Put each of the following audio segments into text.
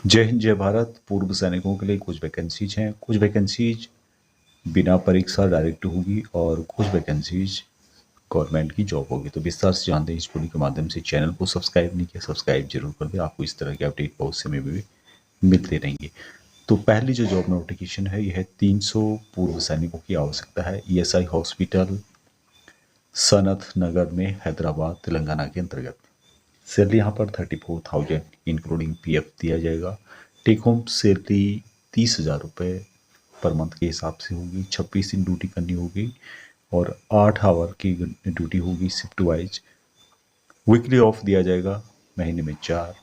जय हिंद जय भारत। पूर्व सैनिकों के लिए कुछ वैकेंसीज हैं। कुछ वैकेंसीज बिना परीक्षा डायरेक्ट होगी और कुछ वैकेंसीज गवर्नमेंट की जॉब होगी। तो विस्तार से जानते हैं इस वीडियो के माध्यम से। चैनल को सब्सक्राइब नहीं किया, सब्सक्राइब जरूर कर दें। आपको इस तरह के अपडेट बहुत समय में मिलते रहेंगे। तो पहली जो जॉब नोटिफिकेशन है यह है 300 पूर्व सैनिकों की आवश्यकता है। ईएसआई हॉस्पिटल सनत नगर में हैदराबाद तेलंगाना के अंतर्गत। सैलरी यहाँ पर 34,000 इंक्लूडिंग पीएफ दिया जाएगा। टेक होम सैलरी 30,000 रुपये पर मंथ के हिसाब से होगी। 26 दिन ड्यूटी करनी होगी और 8 आवर की ड्यूटी होगी शिफ्ट वाइज। वीकली ऑफ दिया जाएगा महीने में 4।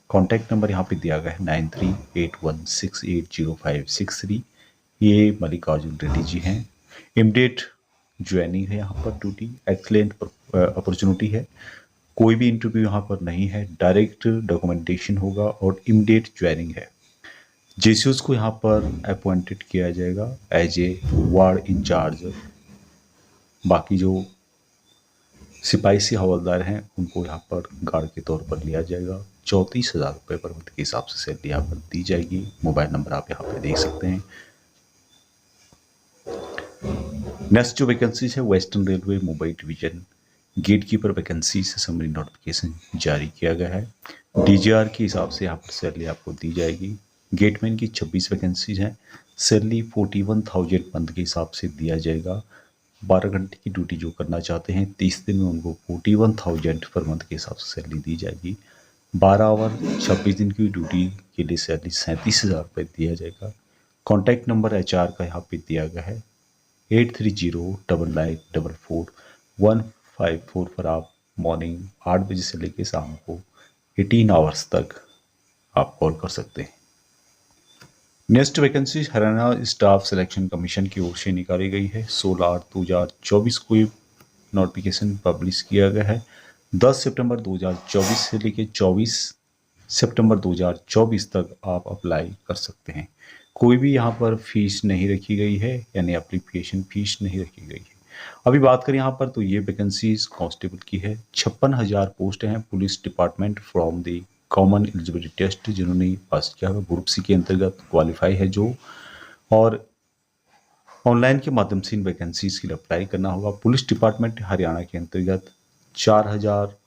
कॉन्टैक्ट नंबर यहाँ पे दिया गया है 9381680563। ये मल्लिकार्जुन रेड्डी जी हैं। इमीडिएट ज्वाइनिंग है यहाँ पर ड्यूटी। एक्सलेंट अपॉर्चुनिटी है। कोई भी इंटरव्यू यहाँ पर नहीं है, डायरेक्ट डॉक्यूमेंटेशन होगा और इमीडिएट ज्वाइनिंग है। जेसीओस को यहाँ पर अपॉइंटेड किया जाएगा एज ए वार्ड इंचार्ज। बाकी जो सिपाही सी हवलदार हैं उनको यहाँ पर गार्ड के तौर पर लिया जाएगा। 34,000 रुपये पर मंथ के हिसाब से सैलरी यहाँ पर दी जाएगी। मोबाइल नंबर आप यहाँ पर देख सकते हैं। नेक्स्ट जो वैकेंसी है Western Railway Mumbai division gate keeper vacancy से समरी नोटिफिकेशन जारी किया गया है। डीजीआर के हिसाब से यहाँ पर सैलरी आपको दी जाएगी। गेटमैन की 26 वैकेंसीज हैं। सैलरी 41,000 मंथ के हिसाब से दिया जाएगा। 12 घंटे की ड्यूटी जो करना चाहते हैं 30 दिन में उनको 41,000 पर मंथ के हिसाब से सैलरी दी जाएगी। 12 आवर 26 दिन की ड्यूटी के लिए सैलरी 37,000 रुपये दिया जाएगा। कॉन्टैक्ट नंबर एचआर का यहाँ पे दिया गया है 8309944154 पर आप मॉर्निंग 8 बजे से लेकर शाम को 18 आवर्स तक आप कॉल कर सकते हैं। Next vacancy Haryana staff selection commission की ओर से निकाली गई है। 16/8/2024 को नोटिफिकेशन पब्लिश किया गया है। 10 सितंबर 2024 से लेकर 24 सितंबर 2024 तक आप अप्लाई कर सकते हैं। कोई भी यहाँ पर फीस नहीं रखी गई है, यानी एप्लीकेशन फीस नहीं रखी गई है। अभी बात करें यहाँ पर तो ये वैकेंसीज कांस्टेबल की है। 56,000 पोस्ट हैं। Police department from the common eligibility test जिन्होंने पास किया है ग्रुप सी के अंतर्गत क्वालिफाई है जो, और ऑनलाइन के माध्यम से इन वैकेंसीज के लिए अप्लाई करना होगा। पुलिस डिपार्टमेंट हरियाणा के अंतर्गत 4,000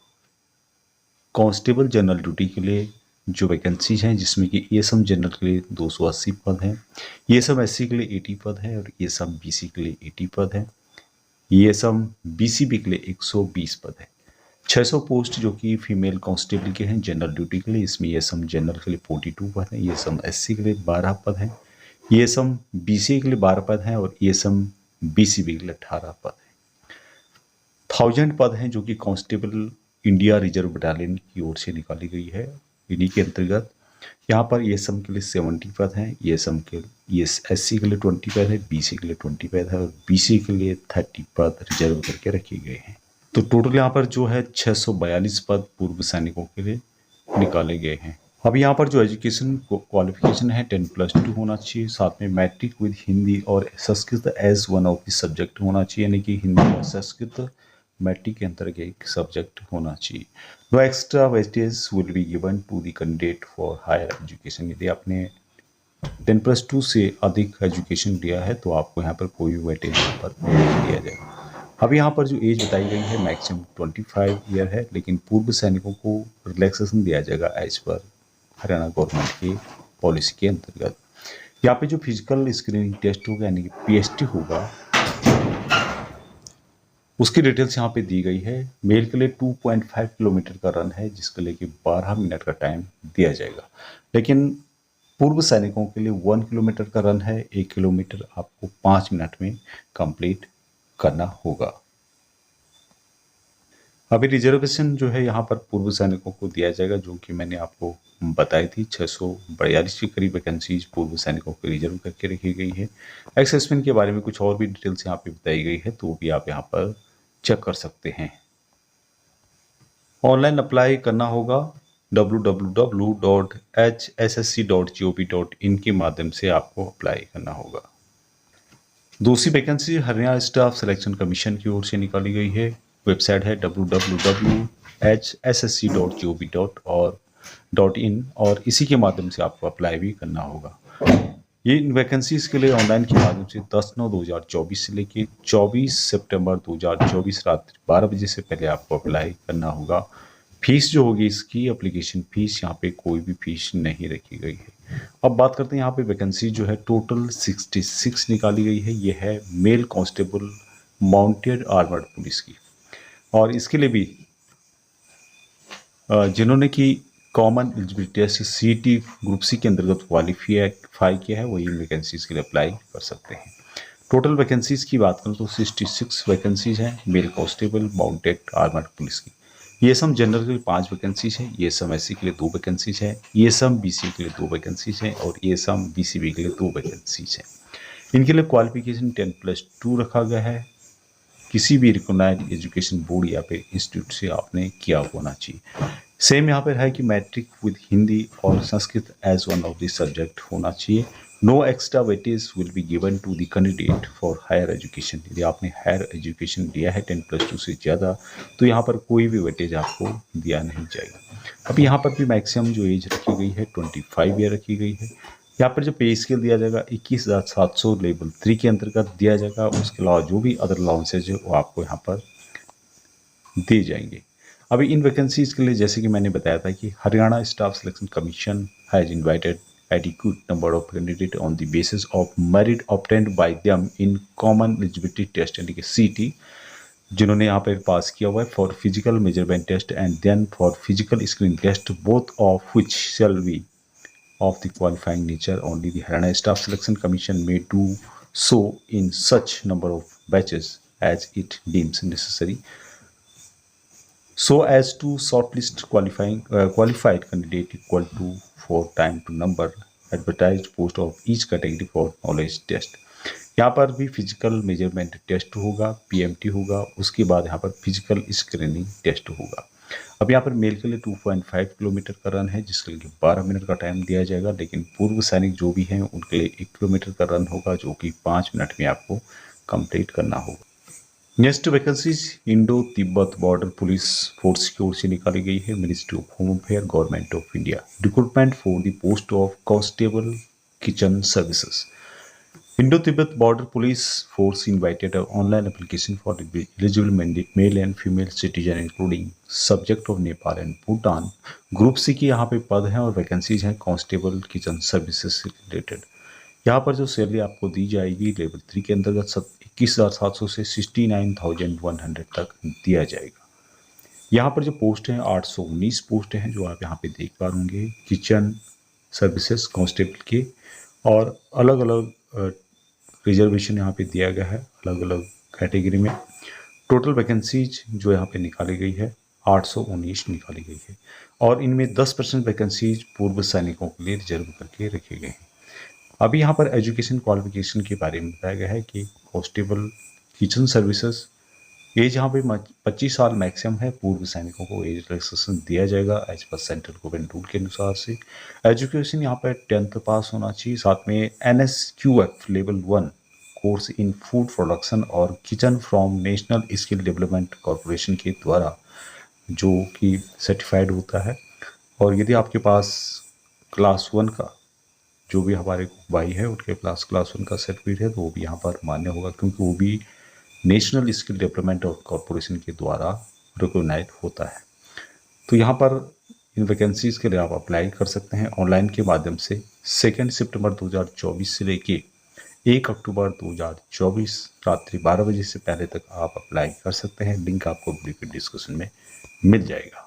कांस्टेबल जनरल ड्यूटी के लिए जो वैकेंसीज हैं, जिसमें कि एएसएम जनरल के लिए 280 पद हैं, एएसएम एससी के लिए 80 पद हैं और एएसएम बीसी के लिए 80 पद हैं, एएसएम बीसीबी के लिए 120 पद है। 600 पोस्ट जो कि फीमेल कांस्टेबल के हैं जनरल ड्यूटी के लिए। इसमें एएसएम जनरल के लिए 42 पद हैं, एएसएम एससी के लिए 12 पद हैं, एएसएम बीसी के लिए 12 पद हैं और एएसएम बीसीबी के लिए 18 पद हैं। 1000 पद हैं जो कि कांस्टेबल इंडिया रिजर्व बटालियन की ओर से निकाली गई है। इन्हीं के अंतर्गत यहाँ पर एएसएम के लिए 70 पद हैं, एएसएम के एससी के लिए 20 पद है, बीसी के लिए 20 पद है और बीसी के लिए 30 पद रिजर्व करके रखे गए हैं। तो टोटल यहाँ पर जो है 642 पद पूर्व सैनिकों के लिए निकाले गए हैं। अब यहाँ पर जो एजुकेशन क्वालिफिकेशन है 10+2 होना चाहिए। साथ में मैट्रिक विद हिंदी और Sanskrit as one of the subject होना चाहिए, यानी कि हिंदी और संस्कृत मैट्रिक के अंतर्गत एक सब्जेक्ट होना चाहिए। No extra wastage will be given to the candidate for higher education. यदि आपने 10+2 से अधिक एजुकेशन लिया है तो आपको यहाँ पर कोई वेटेज यहाँ पर नहीं दिया जाएगा। अब यहाँ पर जो एज बताई गई है मैक्सिमम 25 ईयर है, लेकिन पूर्व सैनिकों को रिलैक्सेशन दिया जाएगा एज पर हरियाणा गवर्नमेंट की पॉलिसी के अंतर्गत। यहाँ पे जो फिजिकल स्क्रीनिंग टेस्ट होगा यानी कि पीएसटी होगा, उसकी डिटेल्स यहाँ पे दी गई है। मेल के लिए 2.5 किलोमीटर का रन है, जिसके लिए कि 12 मिनट का टाइम दिया जाएगा। लेकिन पूर्व सैनिकों के लिए 1 किलोमीटर का रन है। 1 किलोमीटर आपको 5 मिनट में कंप्लीट करना होगा। अभी रिजर्वेशन जो है यहाँ पर पूर्व सैनिकों को दिया जाएगा, जो कि मैंने आपको बताई थी। 642 के करीब वैकेंसीज पूर्व सैनिकों को रिजर्व करके रखी गई है। एक्सेसमेंट के बारे में कुछ और भी डिटेल्स यहाँ पे बताई गई है, तो वो भी आप यहाँ पर चेक कर सकते हैं। ऑनलाइन अप्लाई करना होगा www.hssc.gov.in के माध्यम से आपको अप्लाई करना होगा। दूसरी vacancy Haryana staff selection commission की ओर से निकाली गई है। वेबसाइट है www.hssc.gov.in और इन और इसी के माध्यम से आपको अप्लाई भी करना होगा। ये इन वैकेंसीज़ के लिए ऑनलाइन के माध्यम से 10/9/2024 से लेके 24 सितंबर 2024 रात्रि 12 बजे से पहले आपको अप्लाई करना होगा। फीस जो होगी इसकी एप्लीकेशन फीस, यहाँ पे कोई भी फीस नहीं रखी गई है। अब बात करते हैं यहाँ पे वैकेंसी जो है टोटल 66 निकाली गई है। ये है male constable mounted armoured police की, और इसके लिए भी जिन्होंने कि common eligibility test CET group C के अंतर्गत क्वालिफाई किया है वही इन वैकेंसीज़ के लिए अप्लाई कर सकते हैं। टोटल वैकेंसीज़ की बात करूँ तो 66 वैकेंसीज़ हैं mail constable mounted armoured police की। ये सम जनरल के लिए 5 वैकेंसीज़ हैं, ये सम SC के लिए 2 वैकेंसीज़ हैं, ये सम BC के लिए 2 वैकेंसीज़ हैं और ये सम BCB के लिए 2 वैकेंसीज़ हैं। इनके लिए क्वालिफिकेशन 10+2 रखा गया है। किसी भी रिकॉग्नाइज्ड एजुकेशन बोर्ड या फिर इंस्टीट्यूट से आपने किया होना चाहिए। सेम यहाँ पर है कि मैट्रिक विद हिंदी और Sanskrit as one of the subject होना चाहिए। No extra weightage will be given to the candidate for higher education. यदि आपने हायर एजुकेशन लिया है 10+2 से ज़्यादा तो यहाँ पर कोई भी वेटेज आपको दिया नहीं जाएगा। अब यहाँ पर भी मैक्सिमम जो एज रखी गई है 25 ईयर रखी गई है। यहाँ पर जो पे स्केल दिया जाएगा 21,700 लेवल 3 के अंतर्गत दिया जाएगा। उसके अलावा जो भी अदर अलाउंसेज है वो आपको यहाँ पर दिए जाएंगे। अभी इन वैकेंसीज के लिए जैसे कि मैंने बताया था कि Haryana staff selection commission has invited adequate number of candidates on the basis of merit obtained by them in common eligibility test यानी कि CET, जिन्होंने यहाँ पर पास किया हुआ है for physical measurement test and then for physical screening test, both of which shall be of the qualifying nature. Only the Haryana Staff Selection Commission may do so in such number of batches as it deems necessary, so as to shortlist qualified candidate equal to 4 times to number advertised post of each category for knowledge test. यहाँ पर भी physical measurement test होगा, PMT होगा, उसके बाद यहाँ पर physical screening test होगा। अब यहाँ पर मेल के लिए 2.5 किलोमीटर का रन है जिसके लिए 12 मिनट का टाइम दिया जाएगा, लेकिन पूर्व सैनिक जो भी हैं उनके लिए 1 किलोमीटर का रन होगा जो कि 5 मिनट में आपको कंप्लीट करना होगा। Next vacancies Indo Tibet border police force की ओर से निकाली गई है। Ministry of home affair government of India. Recruitment for the post of constable kitchen services. Indo-Tibet Border Police Force invited an online application for eligible male and female citizen including subject of Nepal and Bhutan। Group C की यहाँ पे पद हैं और vacancies हैं constable kitchen services से related. यहाँ पर जो सैलरी आपको दी जाएगी लेवल 3 के अंतर्गत 21,700 से 69,100 तक दिया जाएगा। यहाँ पर जो पोस्ट हैं 819 पोस्ट हैं जो आप यहाँ पे देख पा होंगे किचन सर्विसेज कांस्टेबल के, और अलग अलग रिजर्वेशन यहाँ पे दिया गया है अलग अलग कैटेगरी में। टोटल वैकेंसीज जो यहाँ पे निकाली गई है 819 निकाली गई है, और इनमें 10% वैकेंसीज पूर्व सैनिकों के लिए रिजर्व करके रखे गए हैं। अभी यहाँ पर एजुकेशन क्वालिफिकेशन के बारे में बताया गया है कि कांस्टेबल किचन सर्विसेज एज यहाँ पे 25 साल मैक्सिमम है। पूर्व सैनिकों को एज रिलैक्सेशन दिया जाएगा as per central government rule के अनुसार से। एजुकेशन यहाँ पर 10th पास होना चाहिए, साथ में NSQF level 1 course in food production और kitchen from National Skill Development Corporation के द्वारा जो कि सर्टिफाइड होता है। और यदि आपके पास क्लास 1 का जो भी हमारे भाई है उनके पास क्लास 1 का सर्टिफिकेट है तो वो भी यहाँ पर मान्य होगा, क्योंकि वो भी नेशनल स्किल डेवलपमेंट कॉरपोरेशन के द्वारा रिकॉग्नाइज होता है। तो यहाँ पर इन वैकेंसीज़ के लिए आप अप्लाई कर सकते हैं ऑनलाइन के माध्यम से 2 सितंबर 2024 से लेके 1 अक्टूबर 2024 रात्रि 12 बजे से पहले तक आप अप्लाई कर सकते हैं। लिंक आपको वीडियो के डिस्क्रिप्शन में मिल जाएगा।